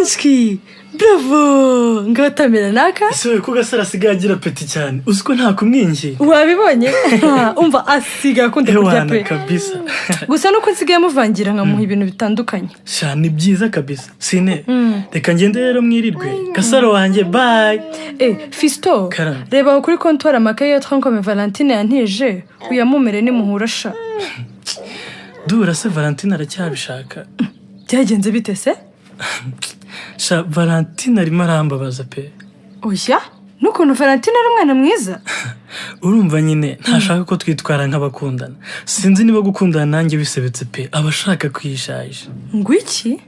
Kinski, bravo! Ngatamira naka? Ese ko gasara asigaye agira peti cyane. Uziko nta kumwinji. Wabibonye? Umva asiga akunda kurya pe. Kabisa. Gusa nuko nsigaye muvangira nkamuha ibintu bitandukanye. Sha ni byiza kabisa. Sine. Reka ngende rero mwirirwe. Gasara wanjye bye. Fisto. Reba kuri comptoir amakaye ya Twankome Valentine yantije. Uyamumere ni muhura sha. Dura se Valentine aracyabishaka. Byagenze bite se? Sha Valentine arimo arambabaza pe. Oya, nukuntu Valentine ari umwana mwiza. Urumva nyine ntashaka ko twitwara nk'abakundana. Sinzi niba gukundana nanjye bisebetse pe. Abashaka kwishayisha. Ngwiki?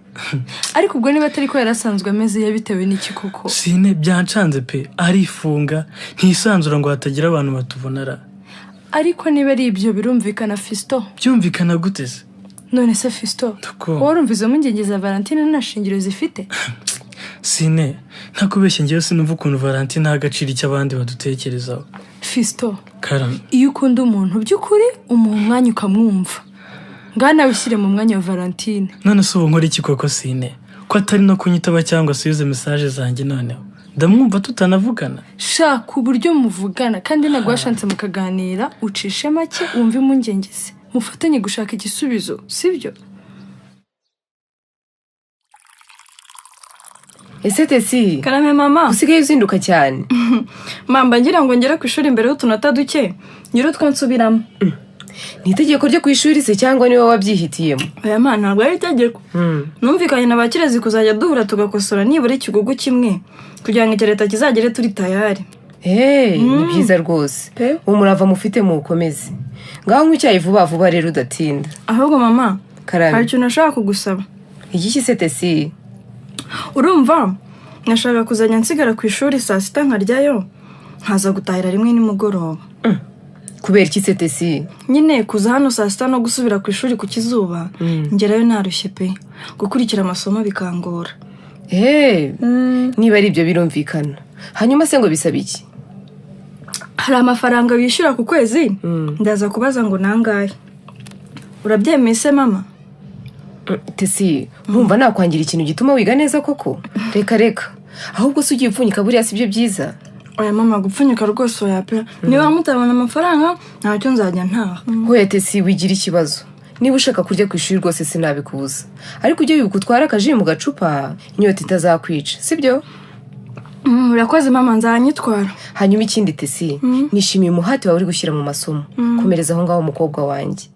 Ariko ubwo niba atari ko yarasanzwe ameze yabitewe n'iki koko? Sine byancanze pe. Arifunga ntisanzura ngo hatagira abantu batubonara. Ariko niba ari ibyo birumvikana Fisto. Byumvikana gute se? None se Fisto, warumvize mungenge za Valentine nashingiro zifite? Sine, ntakubeshye ngiye sinumva ukuntu Valentine agacira icy'abandi badutekerezaho. Fisto, Karame. Iyo ukunda umuntu by'ukuri umuha umwanya ukamwumva. Ngana wishyire mu mwanya wa Valentine. None se ubu nkora iki koko Sine? Ko atari no kunyitaba cyangwa asubize message zanjye noneho. Ndamwumva tutanavugana. Shaka uburyo muvugana kandi nagwashanze mukaganira ucishe make wumve mungengeze. Mufatanye gushaka igisubizo, sibyo? Ese Tesi, Karame mama. Usigaye uzinduka cyane. Mamba ngira ngo ngera ku ishuri imbere y'utunota duke. Nyiro twansubiramo. Ni itegeko ryo ku ishuri se cyangwa niwe wabyihitiyemo? Aya mana ntabwo ari itegeko. Numvikanye na bakirezi kuzajya duhura tugakosora nibura ikigugu kimwe kugira ngo leta kizagere turi tayari. Ni byiza rwose. Umurava mufite mu ukomeze. Ngaho nk'icyayi vuba vuba rero udatinda. Ahubwo mama, Karame. hari ikintu nashaka kugusaba. Igiki se Tesi? Urumva? Nashaka kuzajya nsigara ku ishuri saa sita nkaryayo nkaza gutahira rimwe nimugoroba. Kubera iki se Tesi? Nyine kuza hano saa sita no gusubira ku ishuri ku kizuba ngerayo narushye pe. Gukurikira amasomo bikangora. Niba ari ibyo birumvikana. Hanyuma se ngo bisaba iki? Hari amafaranga wishyura ku kwezi ndaza kubaza ngo nangahe. Urabyemeye se mama? Tesi, nkumva nakwangira ikintu gituma wiga neza koko? Reka. Ahubwo se ugiye upfunyika buriya si byo byiza? Oya mama, gupfunyika rwose oya pe. Niba mutabona amafaranga ntacyo nzajya ntaha. Hoya Tesi, wigira ikibazo. Niba ushaka kurya ku ishuri rwose sinabikubuza. Ariko ujye wibuka utwara akaji mu gacupa inyota itazakwica, sibyo? Urakoze mama, nzanyitwara. Hanyuma ikindi Tesi, nishimiye umuhati wawe uri gushyira mu masomo. Komereza aho ngaho umukobwa wanjye.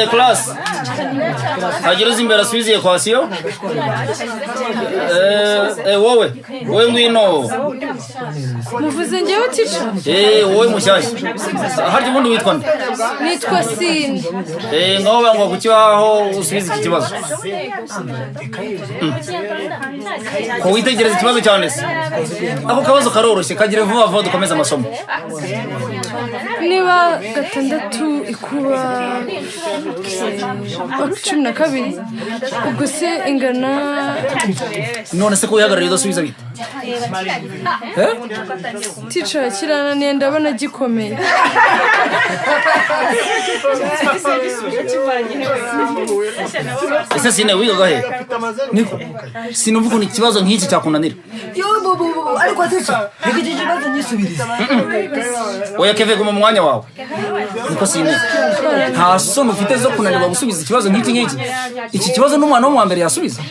Class. Hagira uzimbera asubize equation. Wowe ngwino. Muvuze ngewe teacher? Wowe mushyashya. Harya ubundi witwa nde? Nitwa Sine. Ngaho bangwa ku kibaho usubize iki kibazo. Ko witegereza ikibazo cyane se. Ako kabazo karoroshye kagire vuba vuba dukomeza amasomo. Niba 6 ikuba 12 ubwo se ingana none se ko uyagarariye udasubiza bite? Teacher kirananiye ndabona gikomeye. Ese Sine wigaga he? Niko sinumva ko ikibazo nk'iki cyakunanira. Ariko teacher iki kibazo nyisubiriza. Oya Keve guma mu mwanya wawe. Niko Sine nta somo ufite zo kunanirwa gusubiza ikibazo nk'iki. Iki kibazo n'umwana wo mu mbere yasubiza.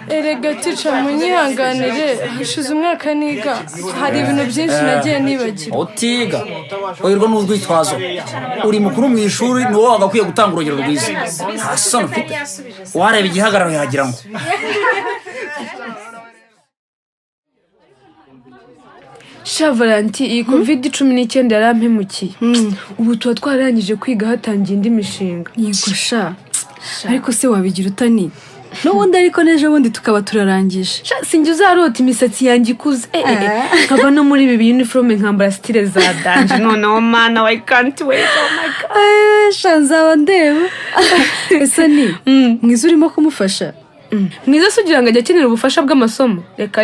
Erega teacher munyihanganire hashize umwaka niga hari ibintu byinshi nagiye nibagira. Utiga oyirwa n'urwitwazo uri mukuru mu ishuri ni wowe wagakwiye gutanga urugero rwiza. Nta somo ufite wareba igihagararo yagira ngo Valentine, iyi COVID-19 yarampemukiye. Ubu tuba twarangije kwiga hatangiye indi mishinga. Yego sha. Ariko se wabigira utani? N'ubundi ariko neje bundi tukaba turarangije. Sinjye uzarota imisatsi yanjye ikuze. Nkaba no muri ibi uniforme nkambara style za danje. No man, I can't wait. Oh my god. Shanzaba ndeba. Ese ni mwiza urimo kumufasha? mwiza sugira ngo ajya akenera ubufasha bw'amasomo reka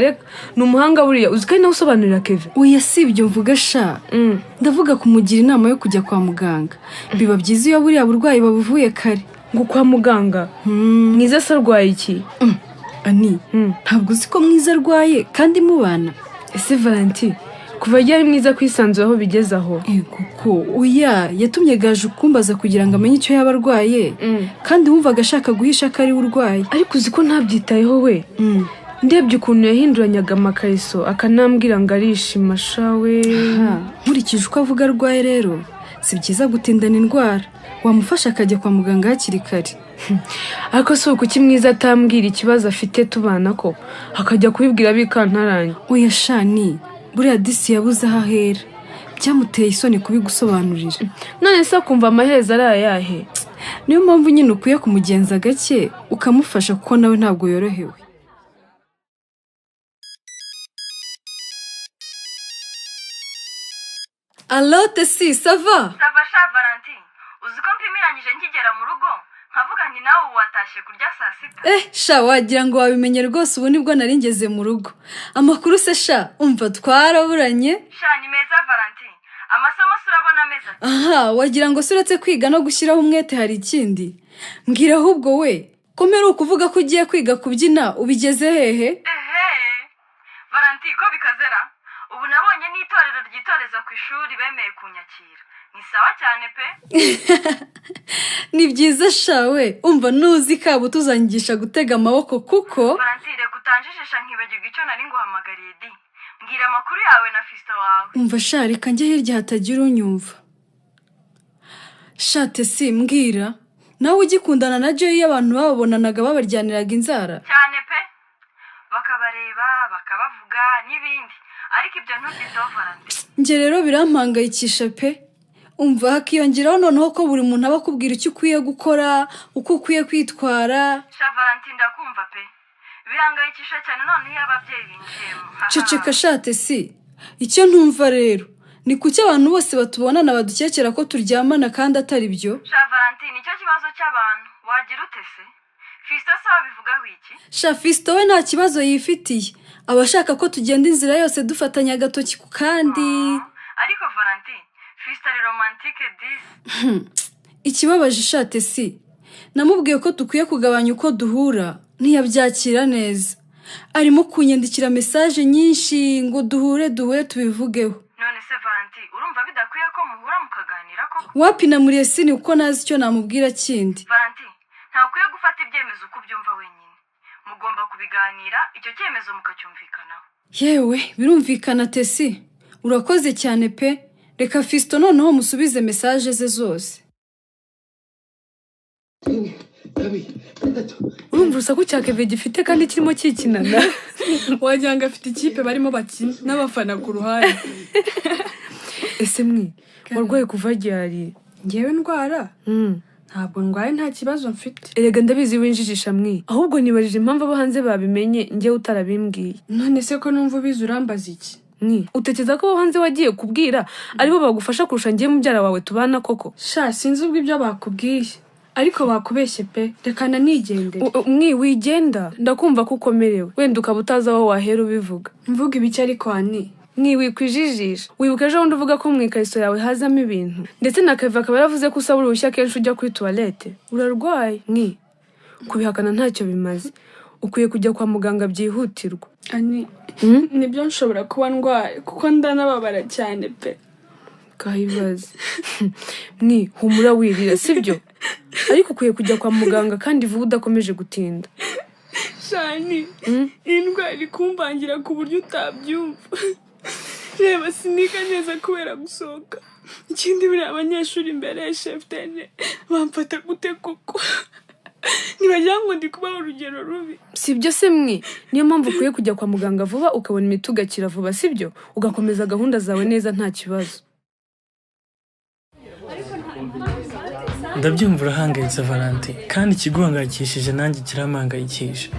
ni umuhanga buriya uzi kandi nawe usobanurira Kevin oya si ibyo mvuga sha ndavuga kumugira inama yo kujya kwa muganga biba byiza iyo buriya burwayi babuvuye kare ngo kwa muganga mwiza se arwaye iki ani ntabwo uzi ko mwiza arwaye kandi mubana ese Valentine kuva ryari mwiza kwisanzura aho bigeze aho kuko oya yatumye gaje ukumbaza kugira ngo amenye icyo yaba arwaye kandi wumvaga ashaka guhisha ko ari urwaye ariko uzi ko ntabyitayeho we ndebye ukuntu yahinduranyaga amakariso akanambwira ngo arishima shawe nkurikije uko avuga arwaye rero si byiza gutindana indwara wamufasha akajya kwa muganga hakiri kare ariko si ukuki mwiza atambwira ikibazo afite tubana ko akajya kubibwira bikantaranye oya shani buriya disi yabuze aho ahera byamuteye isoni kubigusobanurira none se akumva amaherezo ari ayahe niyo mpamvu nyine ukwiye kumugenza gake ukamufasha kuko nawe ntabwo yorohewe alote si sava sava sha Valentine uzi ko mpimiranyije nkigera mu rugo nkavuga nti nawe watashye kurya saa sita sha wagira ngo wabimenye rwose ubu nibwo nari ngeze mu rugo amakuru se sha umva twaraburanye sha ni meza Valentine amasomo surabona meza wagira ngo suretse kwiga no gushyiraho umwete hari ikindi mbwira ahubwo we komera ukuvuga ko ugiye kwiga kubyina ubigeze hehe Valentine ko bikazera ubu nabonye n'itorero ryitoreza ku ishuri bemeye kunyakira ni sawa cyane pe ni byiza shawe umva nuzi kabo tuzanyigisha gutega amaboko kuko Valentine kutanjijisha nkibagirwa icyo nari nguhamagariye di mbwira amakuru yawe na fisto wawe umva sha reka njye hirya hatagira unyumva shate si mbwira nawe ugikundana na Joy abantu babonanaga babaryaniraga inzara cyane pe bakabareba bakabavuga n'ibindi ariko ibyo ntubyitaho Valentine njye rero birampangayikisha pe umva hakiyongeraho noneho ko buri muntu aba akubwira icyo ukwiye gukora uko ukwiye kwitwara sha Valentine ndakumva pe birangayikisha cyane none iyo ababyeyi binjiyemo ceceka shate si icyo ntumva rero ni kuki abantu bose batubonana badukekera ko turyamana kandi atari byo sha Valentine nicyo kibazo cy'abantu wagira ute se fisto se wabivugaho iki sha fisto we nta kibazo yifitiye aba ashaka ko tugenda inzira yose dufatanya agatoki ku kandi ariko Valentine fisto ari romantique dis ikibabaje shate si namubwiye ko dukwiye kugabanya uko duhura ntiyabyakira neza arimo kunyandikira message nyinshi ngo duhure tubivugeho none se Valentine urumva bidakwiye ko muhura mukaganira ko wapina muri esini uko nazi icyo namubwira kindi Valentine ntakwiye gufata ibyemezo uko ubyumva wenyine mugomba kubiganira icyo cyemezo mukacyumvikanaho yewe birumvikana tesi urakoze cyane pe reka fisto noneho musubize message ze zose urumva urusaku cya Kevin gifite kandi kirimo kikinana wagira ngo afite ikipe barimo bakina n'abafana ku ruhande ese mwe warwaye kuva ryari ngewe ndwara ntabwo ndwaye nta kibazo mfite erega ndabizi winjijisha mwe ahubwo nibajije impamvu abo hanze babimenye njye utarabimbwiye none se ko numva ubizi urambaza iki utekereza ko abo hanze wagiye kubwira aribo bagufasha kurusha njye mubyara wawe tubana koko sha sinzi ubwo ibyo bakubwiye ariko bakubeshye pe reka nanigende wigenda ndakumva ko ukomerewe wenda ukaba utazi aho wahera ubivuga mvuga ibiki ariko ani wikwijijisha wibuka ejo bundi uvuga ko mu ikariso yawe hazamo ibintu ndetse na Kevin akaba yaravuze ko usaba uruhushya kenshi ujya kuri toilette urarwaye kubihakana ntacyo bimaze ukwiye kujya kwa muganga byihutirwa ani nibyo nshobora kuba ndwaye kuko ndanababara cyane pe kahibaze humura wirira sibyo ariko ukwiye kujya kwa muganga kandi vuba udakomeje gutinda shani indwara iri kumbangira ku buryo utabyumva reba siniga neza kubera gusohoka ikindi buriya abanyeshuri imbere ya cheftaine bamfata gute koko ntibagira ngo ndi kubaho urugero rubi sibyo se mwe niyo mpamvu ukwiye kujya kwa muganga vuba ukabona imiti ugakira vuba sibyo ugakomeza gahunda zawe neza nta kibazo ndabyumva urahangayitse Valentine kandi ikiguhangayikishije nanjye kirampangayikisha.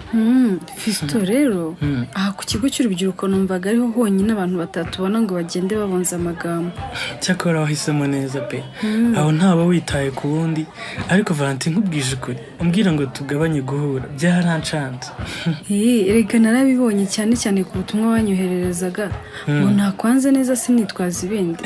Fisto rero aha ku kigo cy'urubyiruko numvaga ariho honyine abantu batatubona ngo bagende babonza amagambo. Cyakora wahisemo neza pe. Aho ntaba witaye ku wundi ariko Valentine nkubwije ukuri umbwira ngo tugabanye guhura byarancanze. Erega narabibonye cyane cyane ku butumwa wanyohererezaga ngo nakwanze neza sinitwaza ibindi.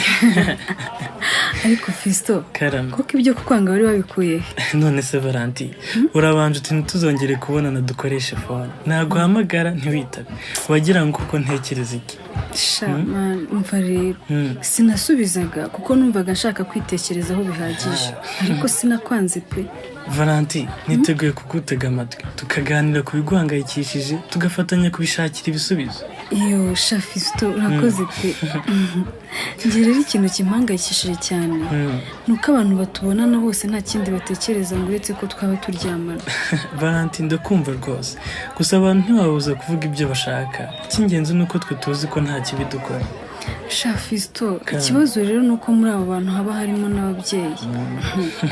Ariko Fisto koko ibyo kukwanga wari wabikuye none se Valentine urabanje uti ntituzongere kubonana dukoresha phone naguhamagara ntiwitabe wagira ngo kuko ntekereza iki shama umva rero sinasubizaga kuko numvaga nshaka kwitekerezaho bihagije ariko sinakwanze pe Valentine niteguye kugutega amatwi tukaganira ku biguhangayikishije tugafatanya kubishakira ibisubizo. Iyo Fisto urakoze pe. Njye rero ikintu kimpangayikishije cyane nuko abantu batubonana bose nta kindi batekereza ngo uretse ko twaba turyamana. Valentine ndakumva rwose gusa abantu ntibabuza kuvuga ibyo bashaka cy'ingenzi nuko twe tuzi ko nta kibi dukora. Fisto ikibazo rero nuko muri abo bantu haba harimo n'ababyeyi.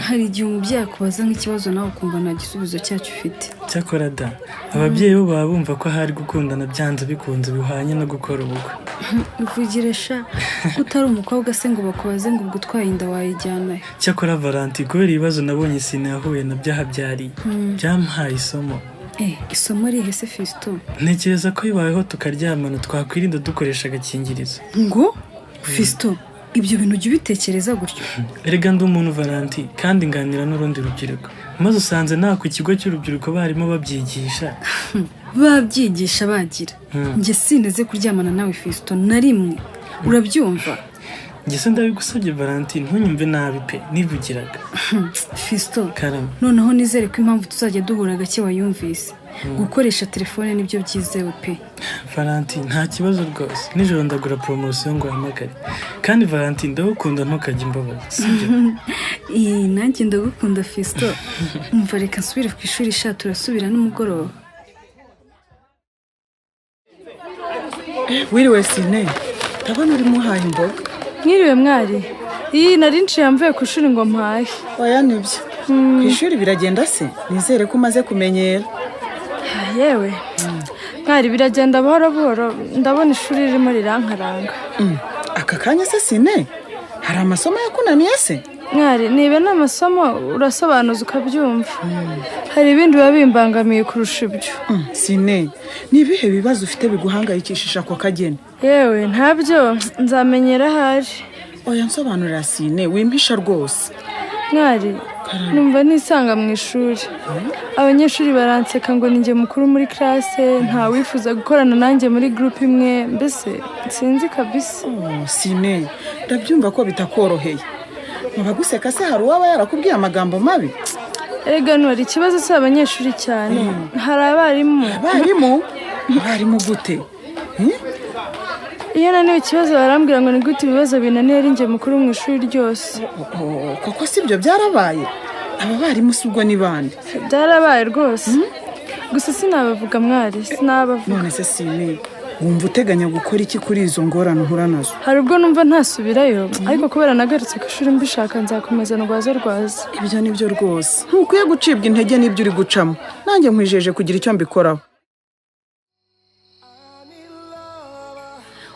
Hari igihe umubyeyi akubaza nk'ikibazo nawe ukumva nta gisubizo cyacyo ufite. Cyakora da ababyeyi bo baba bumva ko hari gukundana byanze bikunze bihwanye no gukora ubukwe. Uvugire utari umukobwa se ngo bakubaze ngo ubwo utwaye inda wayijyana. Cyakora Valentine kubera ibibazo nabonye sinahuye na byahabyariye byampaye isomo. Isomo rihe se Fisto? Ntekereza ko bibayeho tukaryamana twakwirinda dukoresha agakingirizo. Ngo Fisto ibyo bintu ujye ubitekereza gutyo. Erega ndi umuntu Valentine kandi nganira n'urundi rubyiruko maze usanze nta ku kigo cy'urubyiruko barimo babyigisha. Babyigisha bagira njye sineze kuryamana nawe Fisto na rimwe urabyumva. Ngese ndabigusabye Valentine ntunyumve nabi pe nivugiraga. Fisto noneho nizere ko impamvu tuzajya duhura gake wayumvise. Gukoresha telefone nibyo byizewe pe. Valentine nta kibazo rwose nijoro ndagura promotion ngo hamagare kandi Valentine ndagukunda ntukajya imbabaza sibyo. Nanjye ndagukunda Fisto. Umva reka nsubire ku ishuri turasubira n'umugoroba. Wiriwe Sine ndabona urimo uhaye imboga. Mwiriwe mwari. Nari nciye mvuye ku ishuri ngo mpahe. Oya nibyo. Ku ishuri biragenda se? Nizere ko umaze kumenyera. Yewe. Mwari biragenda buhoro buhoro ndabona ishuri ririmo rirankaranga. Aka kanya se Sine? Hari amasomo yakunaniye se? Mwari nibe n'amasomo urasobanuza ukabyumva. Hari ibindi biba bimbangamiye kurusha ibyo. Sine nibihe bibazo ufite biguhangayikishisha kwa kageni? Yewe ntabyo nzamenyera hari. Oya nsobanurira Sine wimpisha rwose. Mwari numva nisanga mu ishuri. Abanyeshuri baranseka ngo ninjye mukuru muri classe nta wifuza gukorana nanjye muri group imwe mbese sinzi kabisa. Sine ndabyumva ko bitakoroheye. Mubaguseka se hari uwaba yarakubwiye amagambo mabi? Erega nuri ikibazo se abanyeshuri cyane. Hari abarimu. Abarimu gute? Iyo naniwe ikibazo barambwira ngo ni gute ibibazo binaniye ari njye mukuru mu ishuri ryose. Koko sibyo byarabaye? Aba barimu si ubwo ni bande? Byarabaye rwose. Gusa sinabavuga mwari sinabavuga. None se Sine wumva uteganya gukora iki kuri izo ngorane uhura nazo? Hari ubwo numva ntasubirayo ariko kubera nagarutse ku ishuri mbishaka nzakomeza rwaza. Ibyo nibyo rwose ntukwiye gucibwa intege n'ibyo uri gucamo. Nanjye nkwijeje kugira icyo mbikoraho.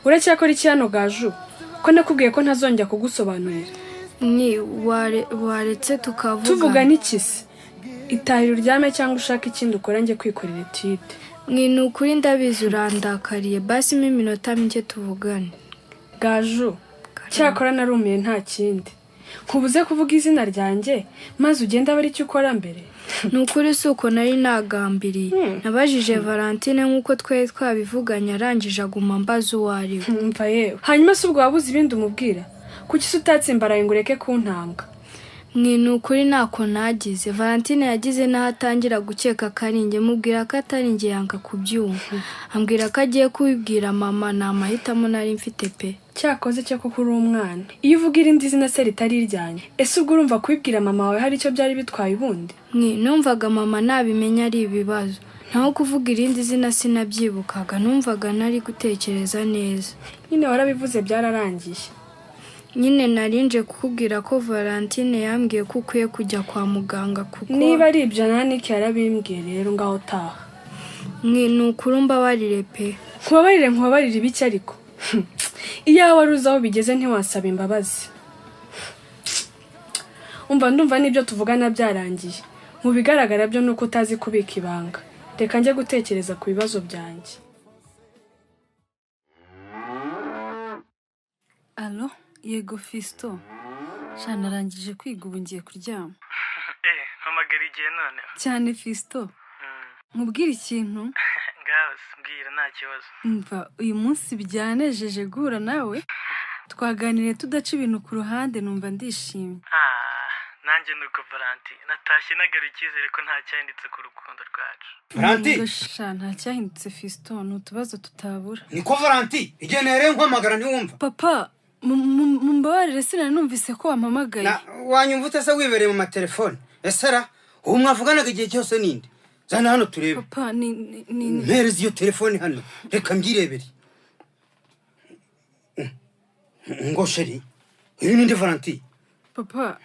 Uracyakora iki hano Gaju? Ko nakubwiye ko ntazongera kugusobanurira. Ni waretse tukavuga. Tuvuga n'iki se? Itahira uryame cyangwa ushaka ikindi ukora njye kwikorera etide. Ni ukuri ndabizi urandakariye basi mu minota mike tuvugane. Gaju cyakora narumiye nta kindi. Nkubuze kuvuga izina ryanjye maze ugenda aba ari cyo ukora mbere. Nukuri suko nari nagambiriye. Nabajije Valentine nkuko twe twabivuganye arangije aguma mbaza uwari. Mva yewe. Hanyuma se ubwo wabuze ibindi umubwira? Kuki se utatsimbaraye ngo ureke kuntanga? Ni ukuri ntako nagize. Valentine yagize naho atangira gukeka karinge mubwira ko atari nge yanga kubyumva. Ambwira ko agiye kubibwira mama namahitamo nari mfite pe. Cyakoze cyo ko kuri umwana. Iyo uvuga irindi zina se ritari iryanye. Ese ubwo urumva kubibwira mama wawe hari icyo byari bitwaye ubundi? Numvaga mama nabimenya ari ibibazo. Naho kuvuga irindi zina sinabyibukaga numvaga nari gutekereza neza. Nyine warabivuze byararangiye. nyine narinje kukubwira ko Valentine yambwiye ko ukwiye kujya kwa muganga kuko niba ari ibyo nanike yarabimbwiye rero ngaho taha ni ukuri mbabarire pe nkubabarire ibiki ariko iyo wari uzi aho bigeze ntiwasaba imbabazi ndumva n'ibyo tuvugana byarangiye mu bigaragara byo nuko utazi kubika ibanga reka njye gutekereza ku bibazo byanjye. Alo yego Fisto shana narangije kwiga ubu ngiye kuryama. mpamagara igihe none cyane Fisto mubwira ikintu ngaho mbwira nta kibazo. Umva uyu munsi byanejeje guhura nawe twaganiriye tudaca ibintu ku ruhande numva ndishimye. nanjye nuko Valentine natashye nagaruye icyizere ko nta cyahindutse ku rukundo rwacu. Valentine nta cyahindutse Fisto ni utubazo tutabura. Niko Valentine igenere nkwamagara ntiwumva. Papa mumbabarire sinari numvise ko wampamagaye. Wanyumva utase wibereye mu matelefone. Esera ubu mwavuganaga igihe cyose ninde? Zana hano turebe. Papa ni mpereza iyo telefone hano reka mbirebere. Ngo sheri uyu ninde Valentine? Papa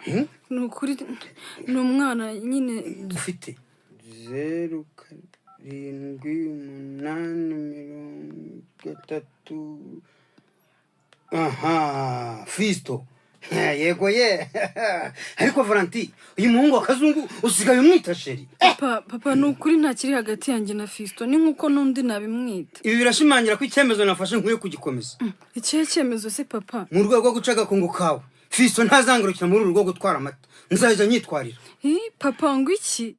nukuri ni umwana nyine ufite 078 aha Fisto yego ye ariko Valentine uyu muhungu akazungu usigaye umwita sheri. Papa nukuri nta kiri hagati yanjye na Fisto ni nkuko nundi nabimwita. Ibi birashimangira ko icyemezo nafashe nkwiye kugikomeza. Ikihe cyemezo se papa? Mu rwego rwo gucaga kungu kawe Fisto ntazangurukira muri uru rwo gutwara amata nzajya nyitwarira. Papa ngo iki?